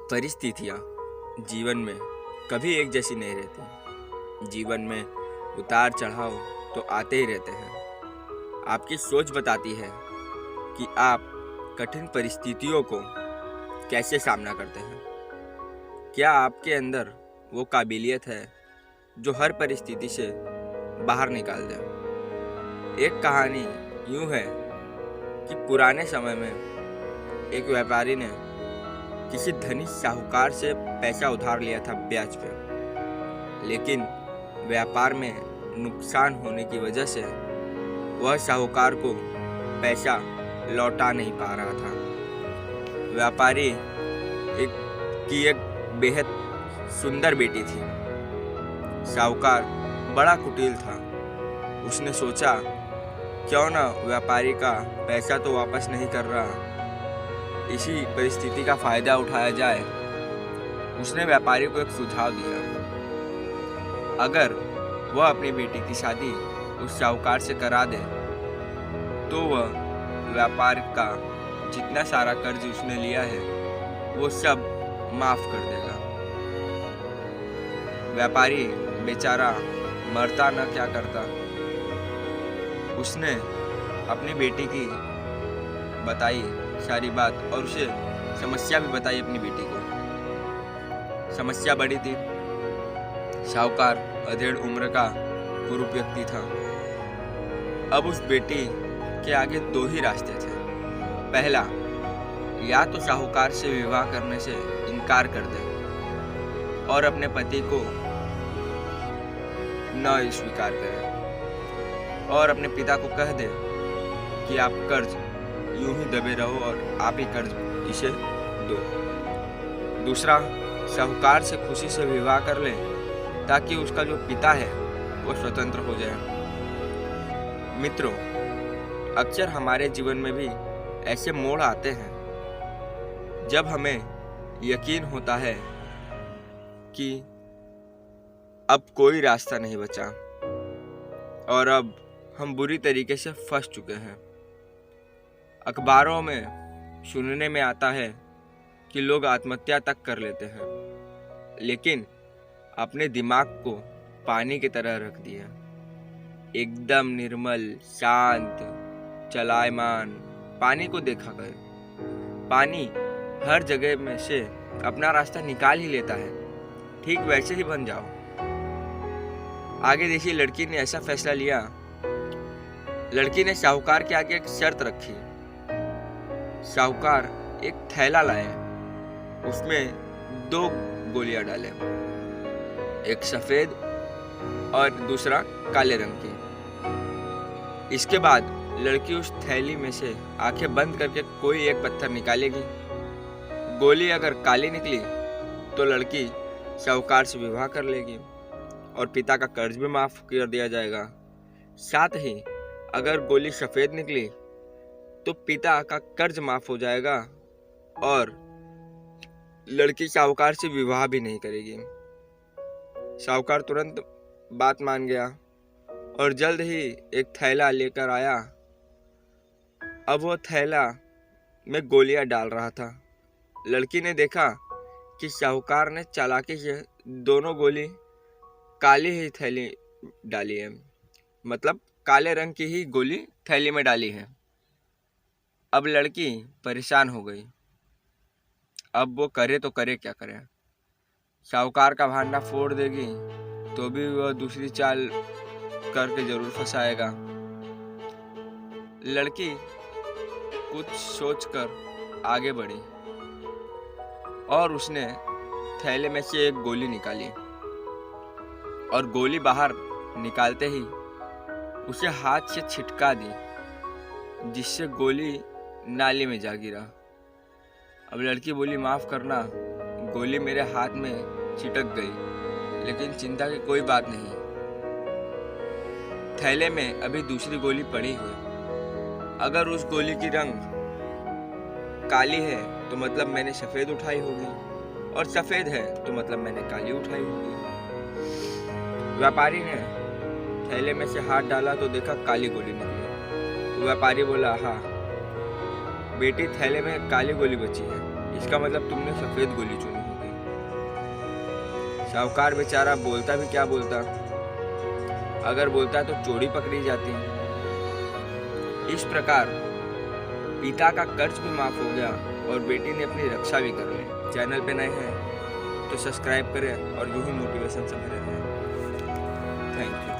परिस्थितियाँ जीवन में कभी एक जैसी नहीं रहती। जीवन में उतार चढ़ाव तो आते ही रहते हैं। आपकी सोच बताती है कि आप कठिन परिस्थितियों को कैसे सामना करते हैं। क्या आपके अंदर वो काबिलियत है जो हर परिस्थिति से बाहर निकाल दे। एक कहानी यूँ है कि पुराने समय में एक व्यापारी ने किसी धनी साहूकार से पैसा उधार लिया था ब्याज पे, लेकिन व्यापार में नुकसान होने की वजह से वह साहूकार को पैसा लौटा नहीं पा रहा था। व्यापारी एक बेहद सुंदर बेटी थी। साहूकार बड़ा कुटिल था। उसने सोचा, क्यों ना व्यापारी का पैसा तो वापस नहीं कर रहा, इसी परिस्थिति का फायदा उठाया जाए। उसने व्यापारी को एक सुझाव दिया, अगर वह अपनी बेटी की शादी उस साहूकार से करा दे तो वह व्यापार का जितना सारा कर्ज उसने लिया है वो सब माफ कर देगा। व्यापारी बेचारा मरता न क्या करता। उसने अपनी बेटी की बताई सारी बात और उसे समस्या भी बताई अपनी बेटी को। समस्या बड़ी थी। साहूकार अधेड़ उम्र का कुरूप व्यक्ति था। अब उस बेटी के आगे दो ही रास्ते थे। पहला, या तो साहूकार से विवाह करने से इनकार कर दे और अपने पति को न स्वीकार करे और अपने पिता को कह दे कि आप कर्ज यूं ही दबे रहो और आप ही कर्ज इसे दो। दूसरा, साहूकार से खुशी से विवाह कर ले ताकि उसका जो पिता है वो स्वतंत्र हो जाए। मित्रों, अक्सर हमारे जीवन में भी ऐसे मोड़ आते हैं जब हमें यकीन होता है कि अब कोई रास्ता नहीं बचा और अब हम बुरी तरीके से फंस चुके हैं। अखबारों में सुनने में आता है कि लोग आत्महत्या तक कर लेते हैं, लेकिन अपने दिमाग को पानी की तरह रख दिया। एकदम निर्मल, शांत, चलायमान पानी को देखा गए। पानी हर जगह में से अपना रास्ता निकाल ही लेता है। ठीक वैसे ही बन जाओ। आगे देखिए, लड़की ने ऐसा फैसला लिया। लड़की ने साहूकार के आगे एक शर्त रखी। साहूकार एक थैला लाए, उसमें 2 गोलियां डाले, एक सफेद और दूसरा काले रंग की। इसके बाद लड़की उस थैली में से आंखें बंद करके कोई एक पत्थर निकालेगी। गोली अगर काली निकली तो लड़की साहूकार से विवाह कर लेगी और पिता का कर्ज भी माफ कर दिया जाएगा। साथ ही अगर गोली सफेद निकली तो पिता का कर्ज माफ हो जाएगा और लड़की साहूकार से विवाह भी नहीं करेगी। साहूकार तुरंत बात मान गया और जल्द ही एक थैला लेकर आया। अब वो थैला में गोलियां डाल रहा था। लड़की ने देखा कि साहूकार ने चालाकी से दोनों गोली काली ही थैली डाली है, मतलब काले रंग की ही गोली थैली में डाली है। अब लड़की परेशान हो गई। अब वो करे तो करे क्या करे। साहूकार का भांडा फोड़ देगी तो भी वह दूसरी चाल करके जरूर फंसाएगा। लड़की कुछ सोचकर आगे बढ़ी और उसने थैले में से एक गोली निकाली और गोली बाहर निकालते ही उसे हाथ से छिटका दी, जिससे गोली नाली में जा गिरा। अब लड़की बोली, माफ करना, गोली मेरे हाथ में छिटक गई, लेकिन चिंता की कोई बात नहीं। थैले में अभी दूसरी गोली पड़ी हुई। अगर उस गोली की रंग काली है तो मतलब मैंने सफेद उठाई होगी और सफेद है तो मतलब मैंने काली उठाई होगी। व्यापारी ने थैले में से हाथ डाला तो देखा काली गोली निकली। तो व्यापारी बोला, हाँ बेटी, थैले में काली गोली बची है, इसका मतलब तुमने सफेद गोली चुनी होगी। साहूकार बेचारा बोलता भी क्या बोलता, अगर बोलता तो चोरी पकड़ी जाती। इस प्रकार पिता का कर्ज भी माफ हो गया और बेटी ने अपनी रक्षा भी कर ली। चैनल पे नए हैं तो सब्सक्राइब करें और यूं ही मोटिवेशन से भरे रहें। Thank you.